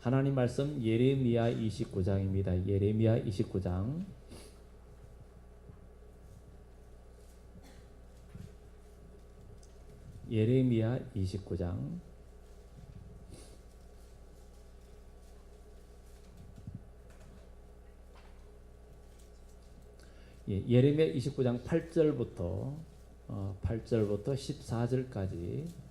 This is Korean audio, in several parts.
하나님 말씀 예레미야 29장입니다. 예레미야 29장. 예레미야 29장. 예레미야 29장 8절부터 14절까지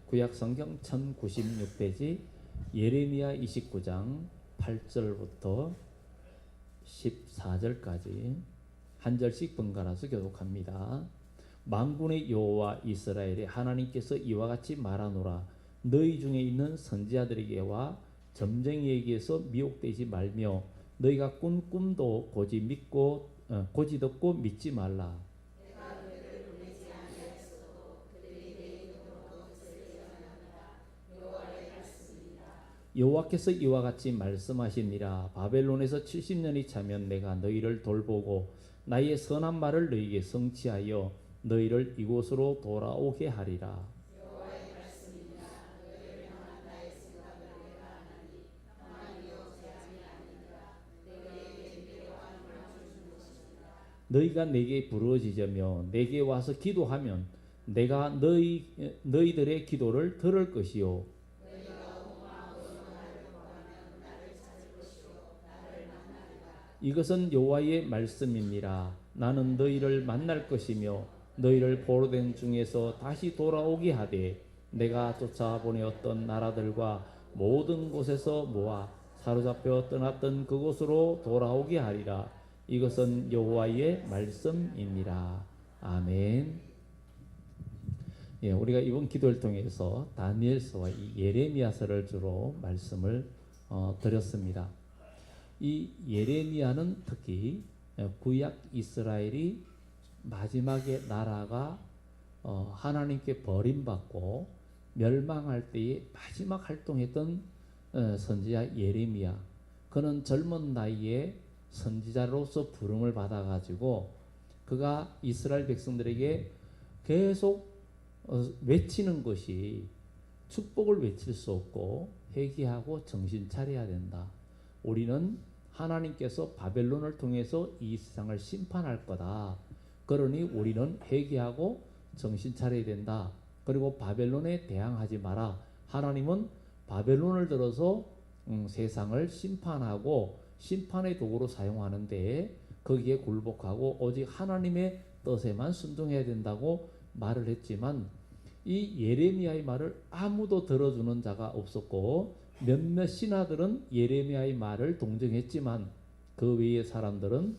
구약 성경 1096페이지 예레미야 29장 8절부터 14절까지 한 절씩 번갈아서 교독합니다. 만군의 여호와 이스라엘의 하나님께서 이와 같이 말하노라. 너희 중에 있는 선지자들에게와 점쟁이에게서 미혹되지 말며 너희가 꾼 꿈도 고지 듣고 믿지 말라. 여호와께서 이와 같이 말씀하시니라. 바벨론에서 70년이 차면 내가 너희를 돌보고 나의 선한 말을 너희에게 성취하여 너희를 이곳으로 돌아오게 하리라. 너희가 내게 부르짖으며 내게 와서 기도하면 내가 너희들의 기도를 들을 것이요 이것은 여호와의 말씀이니라. 나는 너희를 만날 것이며 너희를 포로된 중에서 다시 돌아오게 하되 내가 쫓아보내었던 나라들과 모든 곳에서 모아 사로잡혀 떠났던 그곳으로 돌아오게 하리라. 이것은 여호와의 말씀이니라. 아멘. 우리가 이번 기도를 통해서 다니엘서와 이 예레미야서를 주로 말씀을 드렸습니다. 이 예레미야는 특히 구약 이스라엘이 마지막에 나라가 하나님께 버림받고 멸망할 때에 마지막 활동했던 선지자 예레미야. 그는 젊은 나이에 선지자로서 부름을 받아가지고 그가 이스라엘 백성들에게 계속 외치는 것이 축복을 외칠 수 없고 회개하고 정신 차려야 된다. 우리는 하나님께서 바벨론을 통해서 이 세상을 심판할 거다. 그러니 우리는 회개하고 정신 차려야 된다. 그리고 바벨론에 대항하지 마라. 하나님은 바벨론을 들어서 세상을 심판하고 심판의 도구로 사용하는데 거기에 굴복하고 오직 하나님의 뜻에만 순종해야 된다고 말을 했지만 이 예레미야의 말을 아무도 들어주는 자가 없었고 몇몇 신하들은 예레미야의 말을 동정했지만 그 외의 사람들은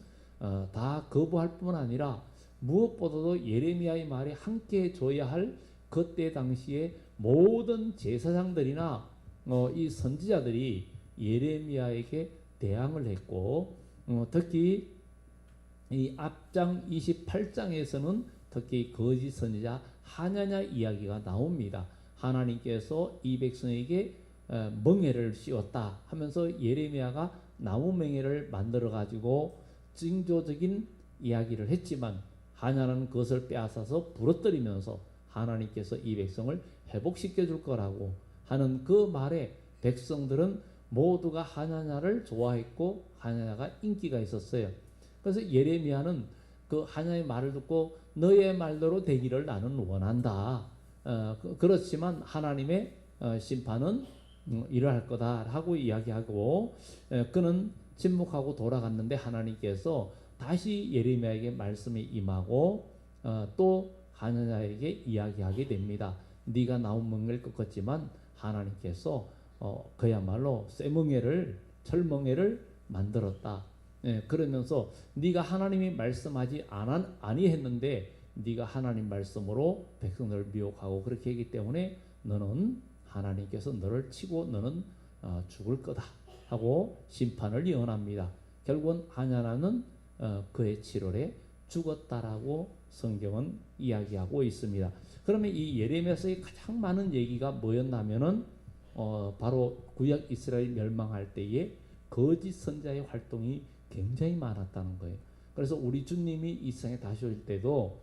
다 거부할 뿐 아니라 무엇보다도 예레미야의 말에 함께 줘야 할 그때 당시에 모든 제사장들이나 이 선지자들이 예레미야에게 대항을 했고 특히 이 앞장 28장에서는 특히 거짓 선지자 하냐냐 이야기가 나옵니다. 하나님께서 이 백성에게 멍에를 씌웠다 하면서 예레미야가 나무 멍에를 만들어 가지고 징조적인 이야기를 했지만 하냐는 그것을 빼앗아서 부러뜨리면서 하나님께서 이 백성을 회복시켜 줄 거라고 하는 그 말에 백성들은 모두가 하냐냐를 좋아했고 하냐냐가 인기가 있었어요. 그래서 예레미야는 그 하냐의 말을 듣고 너의 말대로 되기를 나는 원한다. 그렇지만 하나님의 심판은 일어날 거다 하고 이야기하고 그는 침묵하고 돌아갔는데 하나님께서 다시 예레미야에게 말씀이 임하고 또 하냐냐에게 이야기하게 됩니다. 네가 나온 멍에를 꺾었지만 하나님께서 그야말로 쇠멍에를 철멍에를 만들었다. 그러면서 네가 하나님이 말씀하지 아니했는데 네가 하나님 말씀으로 백성들을 미혹하고 그렇게 했기 때문에 너는 하나님께서 너를 치고 너는 죽을 거다 하고 심판을 예언합니다. 결국은 하냐나는 그의 7월에 죽었다라고 성경은 이야기하고 있습니다. 그러면 이 예레미야서의 가장 많은 얘기가 뭐였냐면은 바로 구약 이스라엘 멸망할 때에 거짓 선자의 활동이 굉장히 많았다는 거예요. 그래서 우리 주님이 이 세상에 다시 올 때도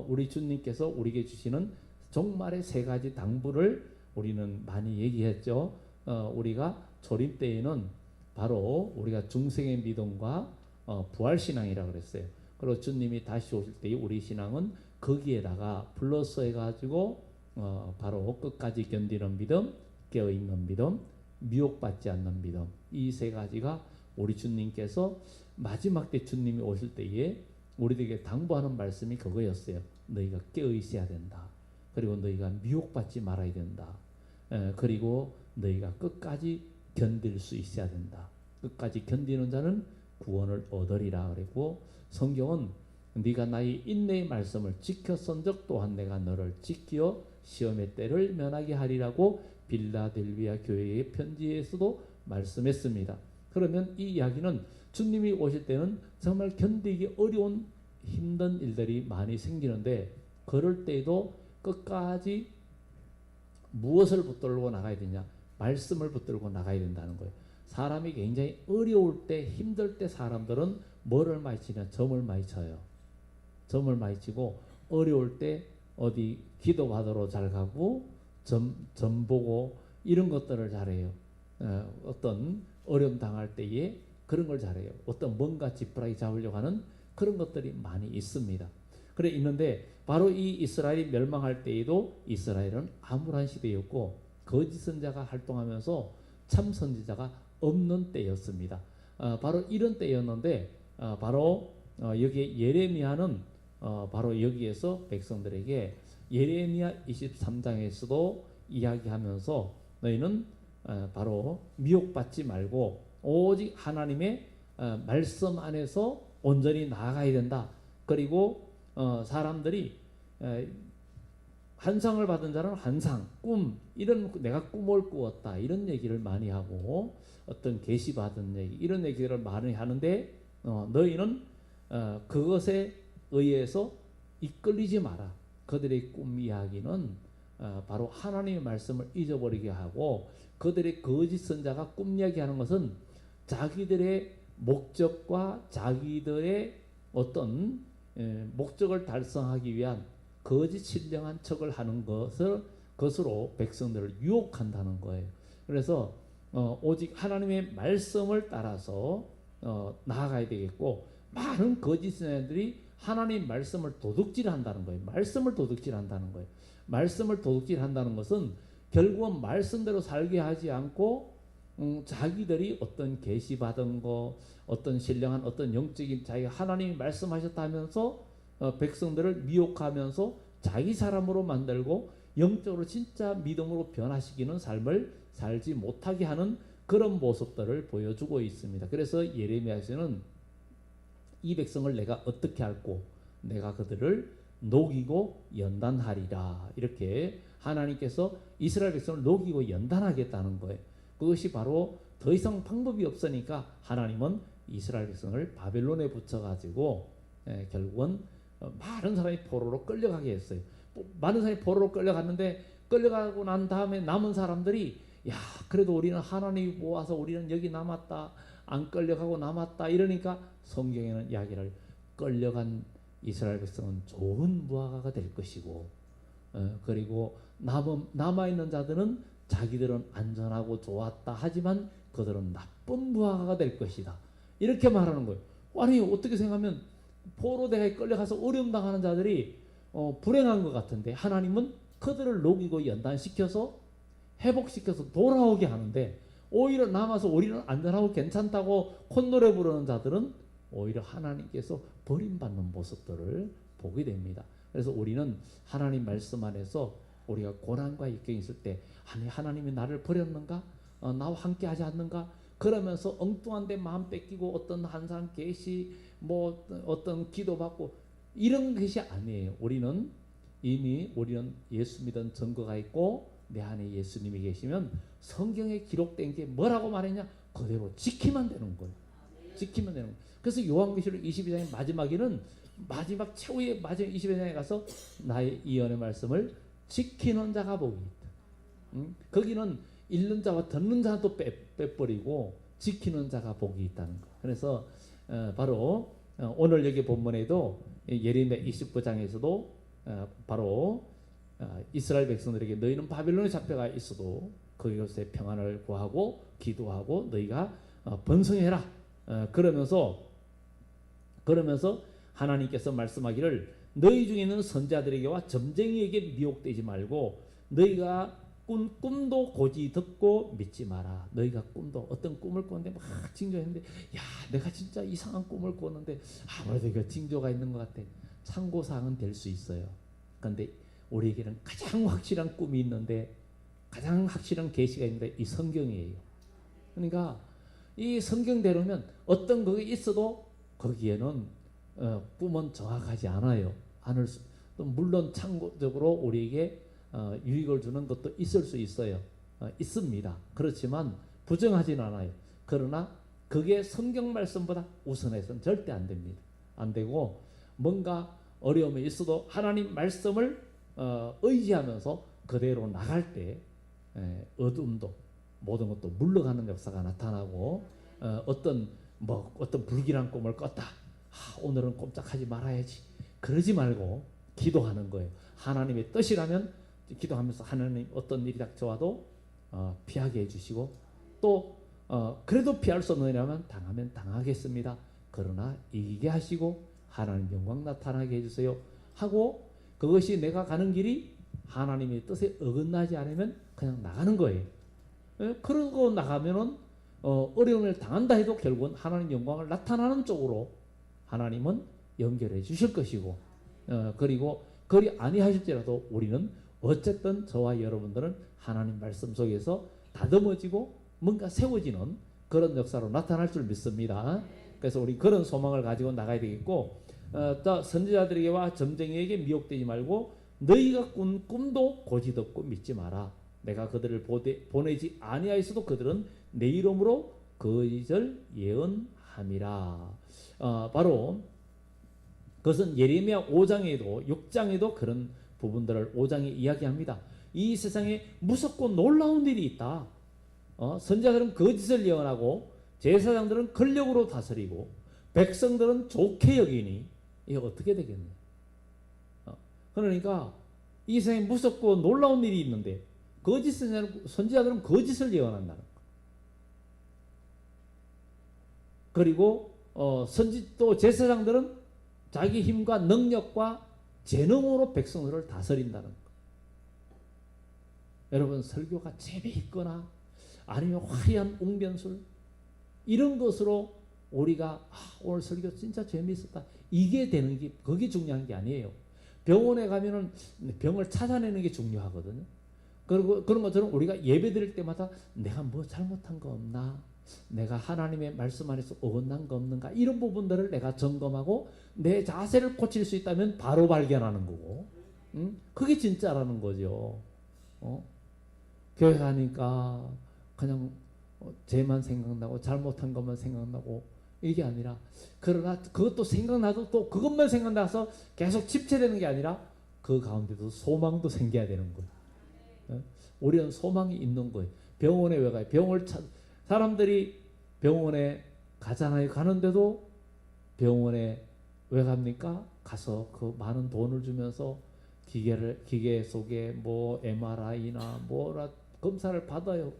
우리 주님께서 우리에게 주시는 종말의 세 가지 당부를 우리는 많이 얘기했죠. 우리가 초림 때에는 바로 우리가 중생의 믿음과 부활신앙이라고 그랬어요. 그리고 주님이 다시 오실 때 우리 신앙은 거기에다가 플러스 해가지고 바로 끝까지 견디는 믿음, 깨어있는 믿음, 미혹받지 않는 믿음, 이 세 가지가 우리 주님께서 마지막 때 주님이 오실 때에 우리들에게 당부하는 말씀이 그거였어요. 너희가 깨어있어야 된다. 그리고 너희가 미혹받지 말아야 된다. 그리고 너희가 끝까지 견딜 수 있어야 된다. 끝까지 견디는 자는 구원을 얻으리라 그랬고, 성경은 네가 나의 인내의 말씀을 지켰은즉 또한 내가 너를 지키어 시험의 때를 면하게 하리라고 빌라델비아 교회의 편지에서도 말씀했습니다. 그러면 이 이야기는 주님이 오실 때는 정말 견디기 어려운 힘든 일들이 많이 생기는데, 그럴 때에도 끝까지 무엇을 붙들고 나가야 되냐? 말씀을 붙들고 나가야 된다는 거예요. 사람이 굉장히 어려울 때, 힘들 때 사람들은 뭐를 많이 치냐? 점을 많이 쳐요. 점을 많이 치고, 어려울 때 어디 기도받으러 잘 가고 점 보고 이런 것들을 잘해요. 어떤 어려움 당할 때에 그런 걸 잘해요. 어떤 뭔가 지푸라기 잡으려고 하는 그런 것들이 많이 있습니다. 그래 있는데 바로 이 이스라엘이 멸망할 때에도 이스라엘은 암울한 시대였고 거짓 선자가 활동하면서 참 선지자가 없는 때였습니다. 바로 이런 때였는데 바로 여기 예레미야는 바로 여기에서 백성들에게 예레미야 23장에서도 이야기하면서 너희는 바로 미혹받지 말고 오직 하나님의 말씀 안에서 온전히 나아가야 된다. 그리고 사람들이 환상을 받은 자는 환상, 꿈, 이런 내가 꿈을 꾸었다 이런 얘기를 많이 하고 어떤 계시 받은 얘기 이런 얘기를 많이 하는데 너희는 그것에 의해서 이끌리지 마라. 그들의 꿈 이야기는 바로 하나님의 말씀을 잊어버리게 하고 그들의 거짓 선자가 꿈 이야기하는 것은 자기들의 목적과 자기들의 어떤 목적을 달성하기 위한 거짓 신령한 척을 하는 것으로 백성들을 유혹한다는 거예요. 그래서 오직 하나님의 말씀을 따라서 나아가야 되겠고 많은 거짓 선자들이 하나님 말씀을 도둑질한다는 거예요. 말씀을 도둑질한다는 거예요. 말씀을 도둑질한다는 것은 결국은 말씀대로 살게 하지 않고 자기들이 어떤 계시 받은 거, 어떤 신령한 어떤 영적인 자기가 하나님이 말씀하셨다면서 백성들을 미혹하면서 자기 사람으로 만들고 영적으로 진짜 믿음으로 변화시키는 삶을 살지 못하게 하는 그런 모습들을 보여주고 있습니다. 그래서 예레미야서는 이 백성을 내가 어떻게 할꼬? 내가 그들을 녹이고 연단하리라. 이렇게 하나님께서 이스라엘 백성을 녹이고 연단하겠다는 거예요. 그것이 바로 더 이상 방법이 없으니까 하나님은 이스라엘 백성을 바벨론에 붙여가지고 결국은 많은 사람이 포로로 끌려가게 했어요. 많은 사람이 포로로 끌려갔는데 끌려가고 난 다음에 남은 사람들이 야 그래도 우리는 하나님이 모아서 우리는 여기 남았다. 안 끌려가고 남았다. 이러니까 성경에는 이야기를 끌려간 이스라엘 백성은 좋은 무화과가 될 것이고 그리고 남아있는 자들은 자기들은 안전하고 좋았다 하지만 그들은 나쁜 무화과가 될 것이다. 이렇게 말하는 거예요. 아니 어떻게 생각하면 포로대에 끌려가서 어려움 당하는 자들이 불행한 것 같은데 하나님은 그들을 녹이고 연단시켜서 회복시켜서 돌아오게 하는데 오히려 남아서 우리는 안전하고 괜찮다고 콧노래 부르는 자들은 오히려 하나님께서 버림받는 모습들을 보게 됩니다. 그래서 우리는 하나님 말씀 안에서 우리가 고난과 역경이 있을 때 아니 하나님이 나를 버렸는가? 나와 함께 하지 않는가? 그러면서 엉뚱한 데 마음 뺏기고 어떤 한상 계시 뭐 어떤 기도받고 이런 것이 아니에요. 우리는 예수 믿은 증거가 있고 내 안에 예수님이 계시면 성경에 기록된 게 뭐라고 말했냐? 그대로 지키면 되는 거예요. 지키면 되는 거예요. 그래서 요한계시록 22장의 마지막에는 마지막 최후의 마지막 22장에 가서 나의 이언의 말씀을 지키는 자가 복이 있다. 거기는 읽는 자와 듣는 자도 빼버리고 지키는 자가 복이 있다는 거. 그래서 바로 오늘 여기 본문에도 예레미야 29장에서도 바로 이스라엘 백성들에게 너희는 바빌론에 잡혀가 있어도 그곳에 평안을 구하고 기도하고 너희가 번성해라. 그러면서 하나님께서 말씀하기를 너희 중에 있는 선자들에게와 점쟁이에게 미혹되지 말고 너희가 꿈도 고지 듣고 믿지 마라. 너희가 꿈도 어떤 꿈을 꿨는데 막 징조했는데 야 내가 진짜 이상한 꿈을 꿨는데 아무래도 이거 징조가 있는 것 같아. 참고사항은 될 수 있어요. 그런데 우리에게는 가장 확실한 꿈이 있는데 가장 확실한 계시가 있는데 이 성경이에요. 그러니까 이 성경대로면 어떤 그게 있어도 거기에는 꿈은 정확하지 않아요. 또 물론 참고적으로 우리에게 유익을 주는 것도 있을 수 있어요. 있습니다. 그렇지만 부정하진 않아요. 그러나 그게 성경 말씀보다 우선해서는 절대 안 됩니다. 안 되고 뭔가 어려움이 있어도 하나님 말씀을 의지하면서 그대로 나갈 때 어둠도 모든 것도 물러가는 역사가 나타나고 어떤 불길한 꿈을 꿨다. 오늘은 꼼짝하지 말아야지. 그러지 말고 기도하는 거예요. 하나님의 뜻이라면 기도하면서 하나님 어떤 일이 닥쳐와도 피하게 해주시고 또 그래도 피할 수 없는 일이라면 당하면 당하겠습니다. 그러나 이기게 하시고 하나님 영광 나타나게 해주세요 하고 그것이 내가 가는 길이 하나님의 뜻에 어긋나지 않으면 그냥 나가는 거예요. 그러고 나가면은 어려움을 당한다 해도 결국은 하나님 영광을 나타나는 쪽으로 하나님은 연결해 주실 것이고 그리고 그리 아니하실지라도 우리는 어쨌든 저와 여러분들은 하나님 말씀 속에서 다듬어지고 뭔가 세워지는 그런 역사로 나타날 줄 믿습니다. 그래서 우리 그런 소망을 가지고 나가야 되겠고 또 선지자들에게와 점쟁이에게 미혹되지 말고 너희가 꾼 꿈도 고지 듣고 믿지 마라. 내가 그들을 보내지 아니하였어도 그들은 내 이름으로 거짓을 예언함이라. 바로 그것은 예레미야 5장에도 6장에도 그런 부분들을 5장에 이야기합니다. 이 세상에 무섭고 놀라운 일이 있다. 선지자들은 거짓을 예언하고 제사장들은 권력으로 다스리고 백성들은 좋게 여기니 이게 어떻게 되겠냐. 그러니까 이 세상에 무섭고 놀라운 일이 있는데 거짓 선지자들은 거짓을 예언한다는 거. 그리고 또 제사장들은 자기 힘과 능력과 재능으로 백성들을 다스린다는 거. 여러분 설교가 재미있거나 아니면 화려한 웅변술 이런 것으로 우리가 오늘 설교 진짜 재미있었다 이게 되는 게 그게 중요한 게 아니에요. 병원에 가면은 병을 찾아내는 게 중요하거든요. 그리고 그런 것처럼 우리가 예배 드릴 때마다 내가 뭐 잘못한 거 없나, 내가 하나님의 말씀 안에서 어긋난 거 없는가 이런 부분들을 내가 점검하고 내 자세를 고칠 수 있다면 바로 발견하는 거고, 그게 진짜라는 거죠. 교회 가니까 그냥 죄만 생각나고 잘못한 것만 생각나고 이게 아니라, 그러나 그것도 생각나도 또 그것만 생각나서 계속 집체되는 게 아니라 그 가운데도 소망도 생겨야 되는 거예요. 우리는 소망이 있는 거예요. 병원에 왜 가요? 사람들이 병원에 가잖아요. 가는데도 병원에 왜 갑니까? 가서 그 많은 돈을 주면서 기계 속에 뭐 MRI나 뭐라 검사를 받아요.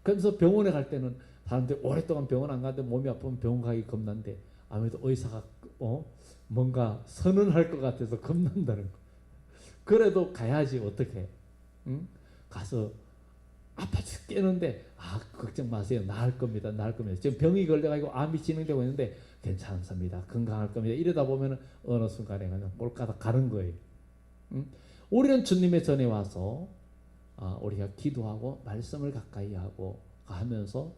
그래서 병원에 갈 때는 사람들이 오랫동안 병원 안 가는데 몸이 아프면 병원 가기 겁난데 아무래도 의사가 뭔가 선언할 것 같아서 겁난다는 거. 그래도 가야지 어떻게? 가서 아파 죽겠는데 걱정 마세요. 나을 겁니다. 나을 겁니다. 지금 병이 걸려가지고 암이 진행되고 있는데 괜찮습니다. 건강할 겁니다. 이러다 보면 어느 순간에 그냥 꼴까닥 가는 거예요. 우리는 주님의 전에 와서 우리가 기도하고 말씀을 가까이 하고 하면서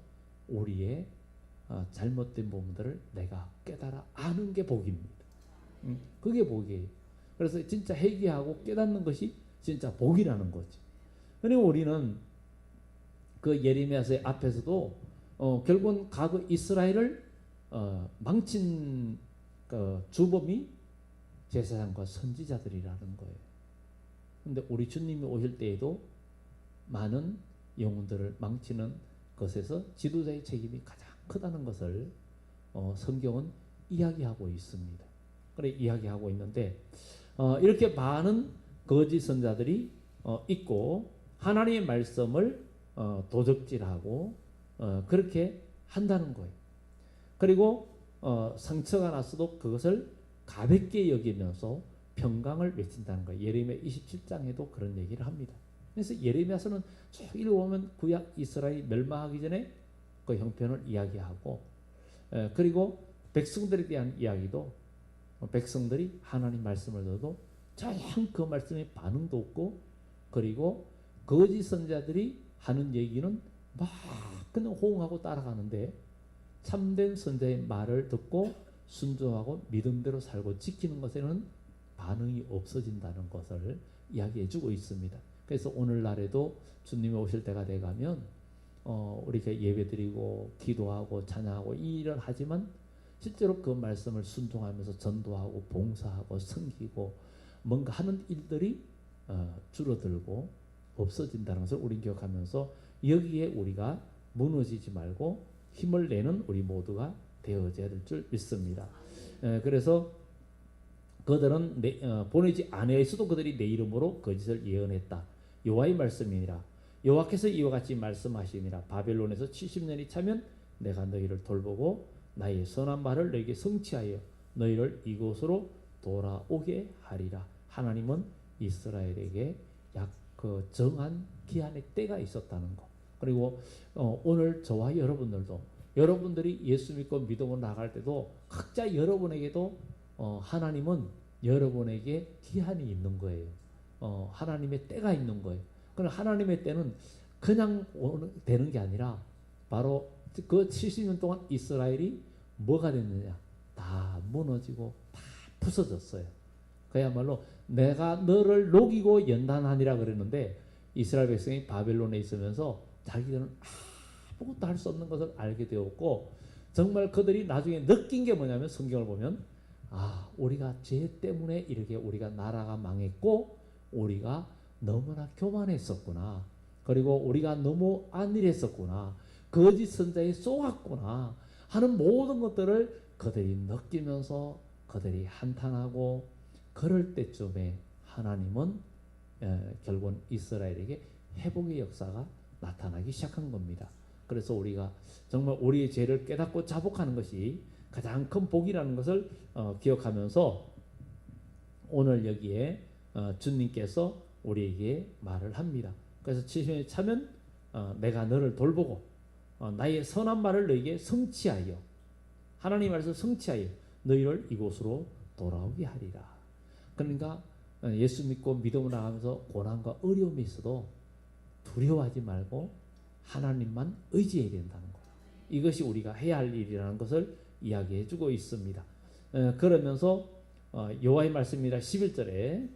우리의 잘못된 부분들을 내가 깨달아 아는 게 복입니다. 그게 복이에요. 그래서 진짜 회개하고 깨닫는 것이 진짜 복이라는 거지. 그리고 우리는 그 예레미야서의 앞에서도 결국은 과거 이스라엘을 망친 그 주범이 제사장과 선지자들이라는 거예요. 근데 우리 주님이 오실 때에도 많은 영혼들을 망치는 것에서 지도자의 책임이 가장 크다는 것을 성경은 이야기하고 있습니다. 그래 이야기하고 있는데 이렇게 많은 거짓 선자들이 있고 하나님의 말씀을 도적질하고 그렇게 한다는 거예요. 그리고 상처가 났어도 그것을 가볍게 여기면서 평강을 외친다는 거예요. 예레미야 27장에도 그런 얘기를 합니다. 그래서 예레미야서는 쭉 읽어보면 구약 이스라엘이 멸망하기 전에 그 형편을 이야기하고 그리고 백성들에 대한 이야기도 백성들이 하나님 말씀을 들어도 전 그 말씀에 반응도 없고 그리고 거짓 선자들이 하는 얘기는 막 그냥 호응하고 따라가는데 참된 선자의 말을 듣고 순종하고 믿음대로 살고 지키는 것에는 반응이 없어진다는 것을 이야기해 주고 있습니다. 그래서 오늘날에도 주님이 오실 때가 돼가면 우리가 예배드리고 기도하고 찬양하고 이 일을 하지만 실제로 그 말씀을 순종하면서 전도하고 봉사하고 섬기고 뭔가 하는 일들이 줄어들고 없어진다는 것을 우리 기억하면서 여기에 우리가 무너지지 말고 힘을 내는 우리 모두가 되어져야 될 줄 믿습니다. 그래서 그들은 보내지 아니하였어도 그들이 내 이름으로 거짓을 예언했다. 여호와의 말씀이니라. 여호와께서 이와 같이 말씀하시니라. 바벨론에서 70년이 차면 내가 너희를 돌보고 나의 선한 말을 너희에게 성취하여 너희를 이곳으로 돌아오게 하리라. 하나님은 이스라엘에게 그 정한 기한의 때가 있었다는 것. 그리고 오늘 저와 여러분들도 여러분들이 예수 믿고 믿음으로 나갈 때도 각자 여러분에게도 하나님은 여러분에게 기한이 있는 거예요. 하나님의 때가 있는 거예요. 그럼 하나님의 때는 그냥 되는 게 아니라 바로 그 70년 동안 이스라엘이 뭐가 됐느냐? 다 무너지고 다 부서졌어요. 그야말로 내가 너를 녹이고 연단하니라 그랬는데 이스라엘 백성이 바벨론에 있으면서 자기들은 아무것도 할 수 없는 것을 알게 되었고 정말 그들이 나중에 느낀 게 뭐냐면 성경을 보면 우리가 죄 때문에 이렇게 우리가 나라가 망했고 우리가 너무나 교만했었구나. 그리고 우리가 너무 안일했었구나. 거짓 선자에 속았구나 하는 모든 것들을 그들이 느끼면서 그들이 한탄하고 그럴 때쯤에 하나님은 결국은 이스라엘에게 회복의 역사가 나타나기 시작한 겁니다. 그래서 우리가 정말 우리의 죄를 깨닫고 자복하는 것이 가장 큰 복이라는 것을 기억하면서 오늘 여기에 주님께서 우리에게 말을 합니다. 그래서 70년이 차면 내가 너를 돌보고 나의 선한 말을 너에게 성취하여 하나님 말씀 성취하여 너희를 이곳으로 돌아오게 하리라. 그러니까 예수 믿고 믿음을 나가면서 고난과 어려움이 있어도 두려워하지 말고 하나님만 의지해야 된다는 것. 이것이 우리가 해야 할 일이라는 것을 이야기해 주고 있습니다. 그러면서 여호와의 말씀이라 11절에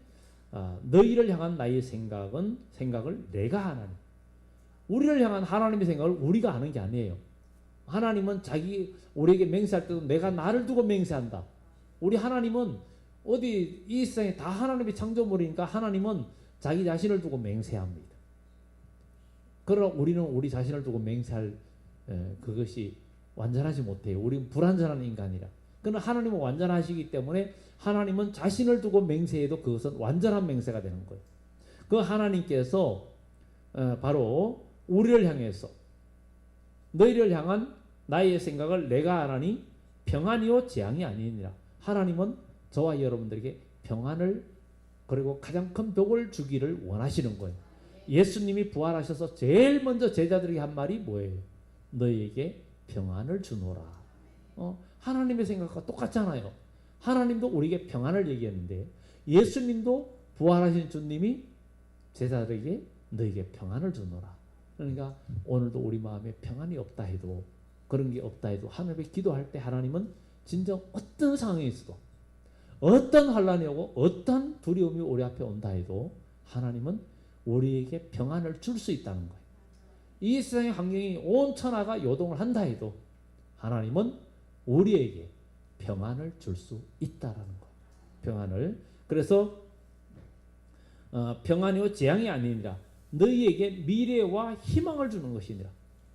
너희를 향한 나의 생각을 내가 하나니. 우리를 향한 하나님의 생각을 우리가 하는 게 아니에요. 하나님은 우리에게 맹세할 때도 내가 나를 두고 맹세한다. 우리 하나님은 어디 이 세상에 다 하나님의 창조물이니까 하나님은 자기 자신을 두고 맹세합니다. 그러나 우리는 우리 자신을 두고 맹세할 그것이 완전하지 못해요. 우리는 불완전한 인간이라. 그러나 하나님은 완전하시기 때문에 하나님은 자신을 두고 맹세해도 그것은 완전한 맹세가 되는 거예요. 그 하나님께서 바로 우리를 향해서 너희를 향한 나의 생각을 내가 하나니 평안이요 재앙이 아니니라. 하나님은 저와 여러분들에게 평안을 그리고 가장 큰 복을 주기를 원하시는 거예요. 예수님이 부활하셔서 제일 먼저 제자들에게 한 말이 뭐예요? 너희에게 평안을 주노라. 하나님의 생각과 똑같잖아요. 하나님도 우리에게 평안을 얘기했는데 예수님도 부활하신 주님이 제자들에게 너희에게 평안을 주노라. 그러니까 오늘도 우리 마음에 평안이 없다 해도 그런 게 없다 해도 하나님께 기도할 때 하나님은 진정 어떤 상황에 있어도 어떤 환란이 오고 어떤 두려움이 우리 앞에 온다 해도 하나님은 우리에게 평안을 줄 수 있다는 거예요. 이 세상의 환경이 온 천하가 요동을 한다 해도 하나님은 우리에게 평안을 줄 수 있다라는 거예요. 평안을. 그래서 평안이요 재앙이 아니니라. 너희에게 미래와 희망을 주는 것이니라.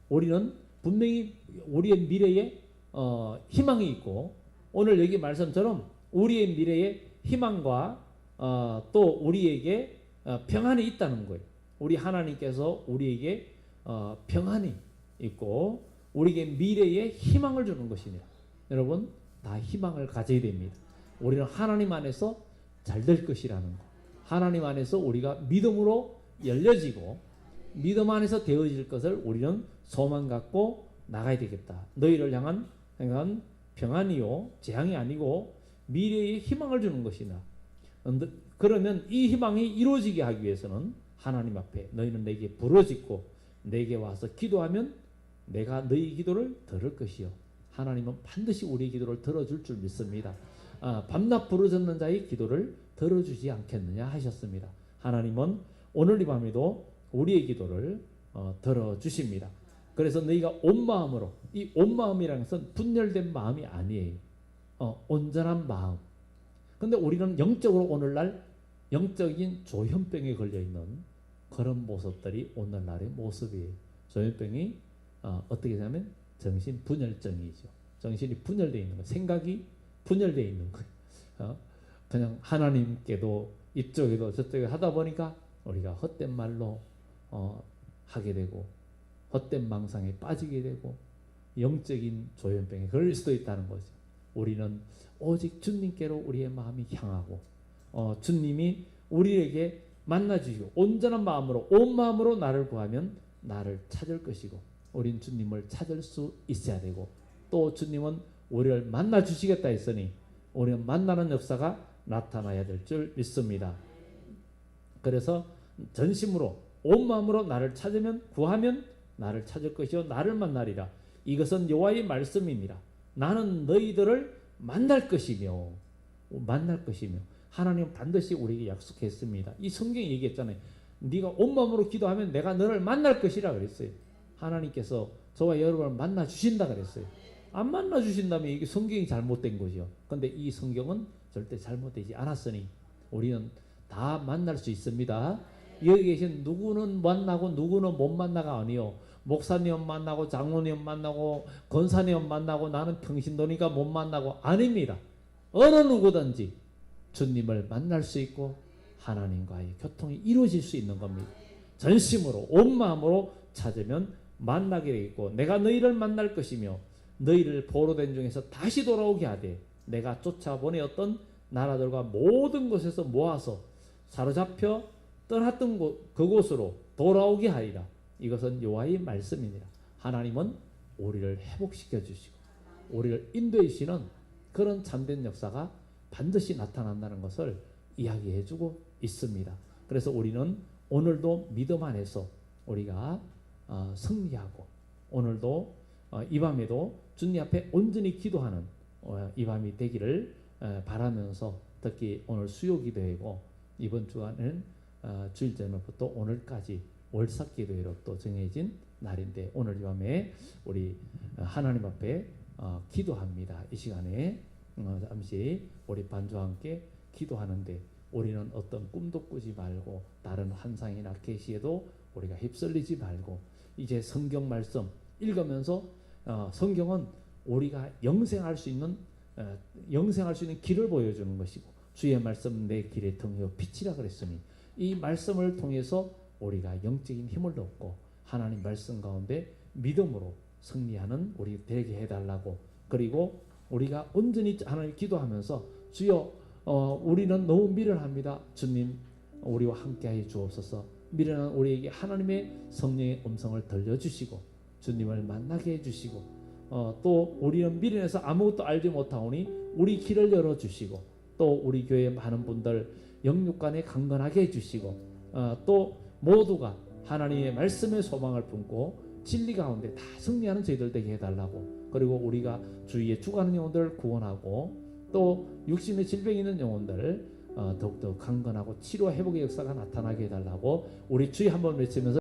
우리는 분명히 우리의 미래에 희망이 있고 오늘 여기 말씀처럼 우리의 미래에 희망과 또 우리에게 평안이 있다는 거예요. 우리 하나님께서 우리에게 평안이 있고 우리에게 미래에 희망을 주는 것이냐. 여러분 다 희망을 가져야 됩니다. 우리는 하나님 안에서 잘 될 것이라는 거. 하나님 안에서 우리가 믿음으로 열려지고 믿음 안에서 되어질 것을 우리는 소망 갖고 나가야 되겠다. 너희를 향한 평안이요 재앙이 아니고 미래의 희망을 주는 것이나. 그러면 이 희망이 이루어지게 하기 위해서는 하나님 앞에 너희는 내게 부르짖고 내게 와서 기도하면 내가 너희 기도를 들을 것이요. 하나님은 반드시 우리의 기도를 들어줄 줄 믿습니다. 밤낮 부르짖는 자의 기도를 들어주지 않겠느냐 하셨습니다. 하나님은 오늘 이 밤에도 우리의 기도를 들어주십니다. 그래서 너희가 온 마음으로, 이 온 마음이라는 것은 분열된 마음이 아니에요. 온전한 마음. 근데 우리는 영적으로 오늘날 영적인 조현병에 걸려있는 그런 모습들이 오늘날의 모습이에요. 조현병이 어떻게 하면 정신분열증이죠. 정신이 분열되어 있는 거예요. 생각이 분열되어 있는 거예요. 그냥 하나님께도 이쪽에도 저쪽에 하다 보니까 우리가 헛된 말로 하게 되고 헛된 망상에 빠지게 되고 영적인 조현병에 걸릴 수도 있다는 거죠. 우리는 오직 주님께로 우리의 마음이 향하고 주님이 우리에게 만나주시고 온전한 마음으로 온 마음으로 나를 구하면 나를 찾을 것이고 우린 주님을 찾을 수 있어야 되고 또 주님은 우리를 만나주시겠다 했으니 우리는 만나는 역사가 나타나야 될 줄 믿습니다. 그래서 전심으로 온 마음으로 나를 찾으면 구하면 나를 찾을 것이요 나를 만나리라. 이것은 여호와의 말씀이니라. 나는 너희들을 만날 것이며 하나님은 반드시 우리에게 약속했습니다. 이 성경이 얘기했잖아요. 네가 온 마음으로 기도하면 내가 너를 만날 것이라 그랬어요. 하나님께서 저와 여러분을 만나 주신다 그랬어요. 안 만나 주신다면 이게 성경이 잘못된 거죠. 근데 이 성경은 절대 잘못되지 않았으니 우리는 다 만날 수 있습니다. 여기 계신 누구는 만나고 누구는 못 만나가 아니요. 목사님 만나고 장로님 만나고 권사님 만나고 나는 평신도니까 못 만나고 아닙니다. 어느 누구든지 주님을 만날 수 있고 하나님과의 교통이 이루어질 수 있는 겁니다. 전심으로 온 마음으로 찾으면 만나게 되겠고 내가 너희를 만날 것이며 너희를 포로된 중에서 다시 돌아오게 하되 내가 쫓아보내었던 나라들과 모든 곳에서 모아서 사로잡혀 떠났던 그곳으로 돌아오게 하리라. 이것은 여호와의 말씀이니라. 하나님은 우리를 회복시켜 주시고 우리를 인도해 주시는 그런 참된 역사가 반드시 나타난다는 것을 이야기해 주고 있습니다. 그래서 우리는 오늘도 믿음 안에서 우리가 승리하고 오늘도 이 밤에도 주님 앞에 온전히 기도하는 이 밤이 되기를 바라면서 특히 오늘 수요기도회고 이번 주간은 주일 전부터 오늘까지 월삭기도회로 또 정해진 날인데 오늘 이 밤에 우리 하나님 앞에 기도합니다. 이 시간에 잠시 우리 반주와 함께 기도하는데 우리는 어떤 꿈도 꾸지 말고 다른 환상이나 계시에도 우리가 휩쓸리지 말고 이제 성경 말씀 읽으면서 성경은 우리가 영생할 수 있는 길을 보여주는 것이고 주의 말씀 내 길의 등이요 빛이라 그랬으니 이 말씀을 통해서 우리가 영적인 힘을 얻고 하나님 말씀 가운데 믿음으로 승리하는 우리 되게 해달라고 그리고 우리가 온전히 하나님 기도하면서 주여 우리는 너무 미련합니다. 주님 우리와 함께하여 주옵소서. 미련한 우리에게 하나님의 성령의 음성을 들려주시고 주님을 만나게 해주시고 또 우리는 미련해서 아무것도 알지 못하오니 우리 길을 열어주시고 또 우리 교회 많은 분들 영육간에 강건하게 해주시고 또 모두가 하나님의 말씀의 소망을 품고 진리 가운데 다 승리하는 저희들 되게 해달라고 그리고 우리가 주위에 죽어가는 영혼들을 구원하고 또 육신의 질병이 있는 영혼들을 더욱더 강건하고 치료 회복의 역사가 나타나게 해달라고 우리 주의 한번 외치면서